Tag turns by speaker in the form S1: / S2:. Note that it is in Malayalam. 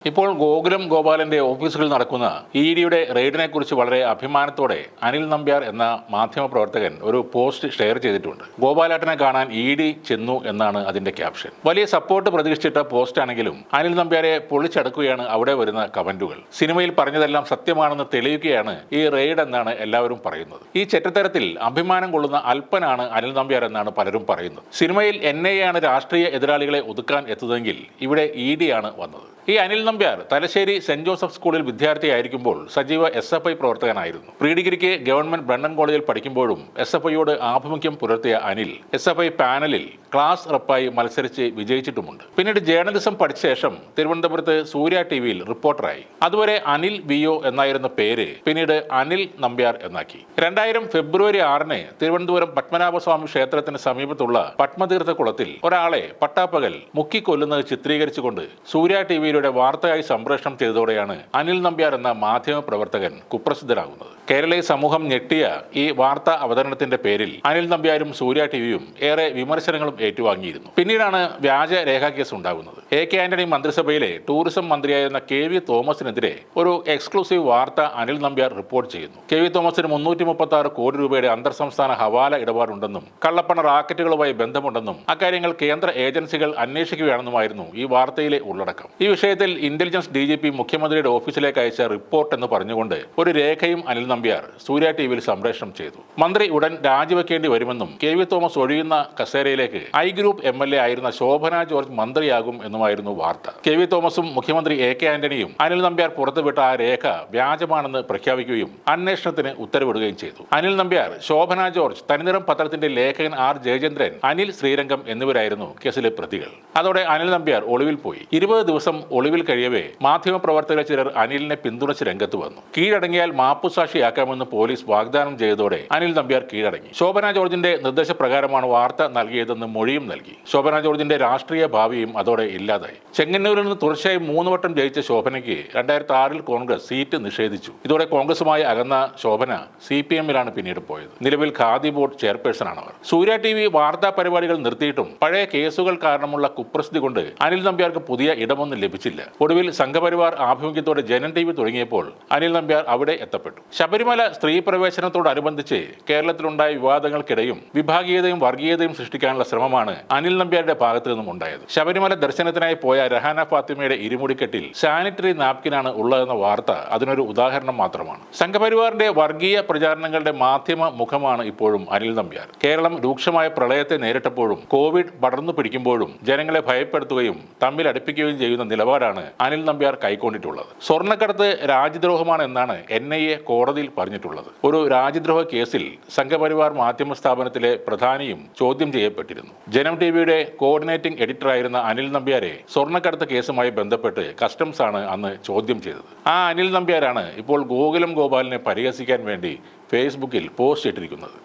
S1: ഇപ്പോൾ ഗോകുലം ഗോപാലന്റെ ഓഫീസുകളിൽ നടക്കുന്ന ഇഡിയുടെ റെയ്ഡിനെ കുറിച്ച് വളരെ അഭിമാനത്തോടെ അനിൽ നമ്പ്യാർ എന്ന മാധ്യമപ്രവർത്തകൻ ഒരു പോസ്റ്റ് ഷെയർ ചെയ്തിട്ടുണ്ട്. ഗോപാലേട്ടനെ കാണാൻ ഇഡി ചെന്നു എന്നാണ് അതിന്റെ ക്യാപ്ഷൻ. വലിയ സപ്പോർട്ട് പ്രതീക്ഷിച്ചിട്ട പോസ്റ്റ് ആണെങ്കിലും അനിൽ നമ്പ്യാരെ പൊളിച്ചടക്കുകയാണ് അവിടെ വരുന്ന കമന്റുകൾ. സിനിമയിൽ പറഞ്ഞതെല്ലാം സത്യമാണെന്ന് തെളിയിക്കുകയാണ് ഈ റെയ്ഡ് എന്നാണ് എല്ലാവരും പറയുന്നത്. ഈ ചെറ്റത്തരത്തിൽ അഭിമാനം കൊള്ളുന്ന അല്പനാണ് അനിൽ നമ്പ്യാർ എന്നാണ് പലരും പറയുന്നത്. സിനിമയിൽ NIA ആണ് രാഷ്ട്രീയ എതിരാളികളെ ഒതുക്കാൻ എത്തുന്നതെങ്കിൽ ഇവിടെ ഇഡി ആണ് വന്നത്. ഈ അനിൽ നമ്പ്യാർ തലശ്ശേരി സെന്റ് ജോസഫ് സ്കൂളിൽ വിദ്യാർത്ഥിയായിരിക്കുമ്പോൾ സജീവ SFI പ്രവർത്തകനായിരുന്നു. പ്രീ ഡിഗ്രിക്ക് ഗവൺമെന്റ് ബ്രണ്ണൻ കോളേജിൽ പഠിക്കുമ്പോഴും SFIയോട് ആഭിമുഖ്യം പുലർത്തിയ അനിൽ SFI പാനലിൽ ക്ലാസ് റെപ്പായി മത്സരിച്ച് വിജയിച്ചിട്ടുമുണ്ട്. പിന്നീട് ജേർണലിസം പഠിച്ച ശേഷം തിരുവനന്തപുരത്ത് സൂര്യ TV റിപ്പോർട്ടറായി. അതുവരെ അനിൽ VO എന്നായിരുന്ന പേര് പിന്നീട് അനിൽ നമ്പ്യാർ എന്നാക്കി. 2000 ഫെബ്രുവരി 6-ന് തിരുവനന്തപുരം പത്മനാഭസ്വാമി ക്ഷേത്രത്തിന് സമീപത്തുള്ള പത്മതീർത്ഥ കുളത്തിൽ ഒരാളെ പട്ടാപ്പകൽ മുക്കിക്കൊല്ലുന്നത് ചിത്രീകരിച്ചുകൊണ്ട് സൂര്യ TVയിലൂടെ വാർത്തയായി സംപ്രേഷണം ചെയ്തതോടെയാണ് അനിൽ നമ്പ്യാർ എന്ന മാധ്യമ പ്രവർത്തകൻ കുപ്രസിദ്ധനാകുന്നത്. കേരളീയ സമൂഹം ഞെട്ടിയ ഈ വാർത്താ അവതരണത്തിന്റെ പേരിൽ അനിൽ നമ്പ്യാരും സൂര്യ TVയും ഏറെ വിമർശനങ്ങളും ഏറ്റുവാങ്ങിയിരുന്നു. പിന്നീടാണ് വ്യാജ രേഖാ കേസ് ഉണ്ടാകുന്നത്. AK ആന്റണി മന്ത്രിസഭയിലെ ടൂറിസം മന്ത്രിയായിരുന്ന KV തോമസിനെതിരെ ഒരു എക്സ്ക്ലൂസീവ് വാർത്ത അനിൽ നമ്പ്യാർ റിപ്പോർട്ട് ചെയ്യുന്നു. KV തോമസിന് 336 കോടി രൂപയുടെ അന്തർ സംസ്ഥാന ഹവാല ഇടപാടുണ്ടെന്നും കള്ളപ്പണ റാക്കറ്റുകളുമായി ബന്ധമുണ്ടെന്നും അക്കാര്യങ്ങൾ കേന്ദ്ര ഏജൻസികൾ അന്വേഷിക്കുകയാണെന്നുമായിരുന്നു ഈ വാർത്തയിലെ ഉള്ളടക്കം. ഈ വിഷയത്തിൽ ഇന്റലിജൻസ് DGP മുഖ്യമന്ത്രിയുടെ ഓഫീസിലേക്ക് അയച്ച റിപ്പോർട്ട് എന്ന് പറഞ്ഞുകൊണ്ട് ഒരു രേഖയും അനിൽ നമ്പ്യാർ സൂര്യ TVയിൽ സംപ്രേഷണം ചെയ്തു. മന്ത്രി ഉടൻ രാജിവെക്കേണ്ടി വരുമെന്നും KV തോമസ് ഒഴിയുന്ന കസേരയിലേക്ക് I ഗ്രൂപ്പ് MLA ആയിരുന്ന ശോഭന ജോർജ് മന്ത്രിയാകും എന്നുമായിരുന്നു വാർത്ത. KV തോമസും മുഖ്യമന്ത്രി AK ആന്റണിയും അനിൽ നമ്പ്യാർ പുറത്തുവിട്ട ആ രേഖ വ്യാജമാണെന്ന് പ്രഖ്യാപിക്കുകയും അന്വേഷണത്തിന് ഉത്തരവിടുകയും ചെയ്തു. അനിൽ നമ്പ്യാർ, ശോഭന ജോർജ്, തനിനിറം പത്രത്തിന്റെ ലേഖകൻ R ജയചന്ദ്രൻ, അനിൽ ശ്രീരംഗം എന്നിവരായിരുന്നു കേസിലെ പ്രതികൾ. അതോടെ അനിൽ നമ്പ്യാർ ഒളിവിൽ പോയി. 20 ദിവസം ഒളിവിൽ കഴിയവേ മാധ്യമപ്രവർത്തകരെ ചിലർ അനിലിനെ പിന്തുണച്ച് രംഗത്ത് വന്നു. കീഴടങ്ങിയാൽ മാപ്പുസാക്ഷിയാക്കാമെന്ന് പോലീസ് വാഗ്ദാനം ചെയ്തതോടെ അനിൽ നമ്പ്യാർ കീഴടങ്ങി. ശോഭന ജോർജിന്റെ നിർദ്ദേശപ്രകാരമാണ് വാർത്ത നൽകിയതെന്ന് മൊഴിയും നൽകി. ശോഭന ജോർജിന്റെ രാഷ്ട്രീയ ഭാവിയും അതോടെ ഇല്ലാതായി. ചെങ്ങന്നൂരിൽ നിന്ന് തുടർച്ചയായി 3 വട്ടം ജയിച്ച ശോഭനയ്ക്ക് 2006-ൽ കോൺഗ്രസ് സീറ്റ് നിഷേധിച്ചു. ഇതോടെ കോൺഗ്രസുമായി അകന്ന ശോഭന CPM-ലാണ് പിന്നീട് പോയത്. നിലവിൽ ഖാദി ബോർഡ് ചെയർപേഴ്സണാണ് അവർ. സൂര്യ TV വാർത്താ പരിപാടികൾ നിർത്തിയിട്ടും പഴയ കേസുകൾ കാരണമുള്ള കുപ്രസിദ്ധി കൊണ്ട് അനിൽ നമ്പ്യാർക്ക് പുതിയ ഇടമൊന്നും ലഭിച്ചില്ല. ഒടുവിൽ സംഘപരിവാർ ആഭിമുഖ്യത്തോടെ ജനൻ TV തുടങ്ങിയപ്പോൾ അനിൽ നമ്പ്യാർ അവിടെ എത്തപ്പെട്ടു. ശബരിമല സ്ത്രീ പ്രവേശനത്തോടനുബന്ധിച്ച് കേരളത്തിലുണ്ടായ വിവാദങ്ങൾക്കിടയും വിഭാഗീയതയും വർഗീയതയും സൃഷ്ടിക്കാനുള്ള ശ്രമമാണ് അനിൽ നമ്പ്യാരുടെ ഭാഗത്തു നിന്നും ഉണ്ടായത്. ശബരിമല ദർശനത്തിനായി പോയ രഹാന ഫാത്തിമയുടെ ഇരുമുടിക്കെട്ടിൽ സാനിറ്ററി നാപ്കിനാണ് ഉള്ളതെന്ന വാർത്ത അതിനൊരു ഉദാഹരണം മാത്രമാണ്. സംഘപരിവാറിന്റെ വർഗീയ പ്രചാരണങ്ങളുടെ മാധ്യമ മുഖമാണ് ഇപ്പോഴും അനിൽ നമ്പ്യാർ. കേരളം രൂക്ഷമായ പ്രളയത്തെ നേരിട്ടപ്പോഴും കോവിഡ് പടർന്നു പിടിക്കുമ്പോഴും ജനങ്ങളെ ഭയപ്പെടുത്തുകയും തമ്മിൽ അടുപ്പിക്കുകയും ചെയ്യുന്ന നിലപാടാണ് അനിൽ നമ്പ്യാർ കൈക്കൊണ്ടിട്ടുള്ളത്. സ്വർണ്ണക്കടത്ത് രാജ്യദ്രോഹമാണ് എന്നാണ് NIA കോടതിയിൽ പറഞ്ഞിട്ടുള്ളത്. ഒരു രാജ്യദ്രോഹ കേസിൽ സംഘപരിവാർ മാധ്യമ സ്ഥാപനത്തിലെ പ്രധാനിയും ചോദ്യം ചെയ്യപ്പെട്ടിരുന്നു. ജനം TVയുടെ കോർഡിനേറ്റിംഗ് എഡിറ്ററായിരുന്ന അനിൽ നമ്പ്യാരെ സ്വർണ്ണക്കടത്ത് കേസുമായി ബന്ധപ്പെട്ട് കസ്റ്റംസ് ആണ് അന്ന് ചോദ്യം ചെയ്തത്. ആ അനിൽ നമ്പ്യാരാണ് ഇപ്പോൾ ഗോകുലം ഗോപാലിനെ പരിഹസിക്കാൻ വേണ്ടി ഫേസ്ബുക്കിൽ പോസ്റ്റ് ഇട്ടിരിക്കുന്നത്.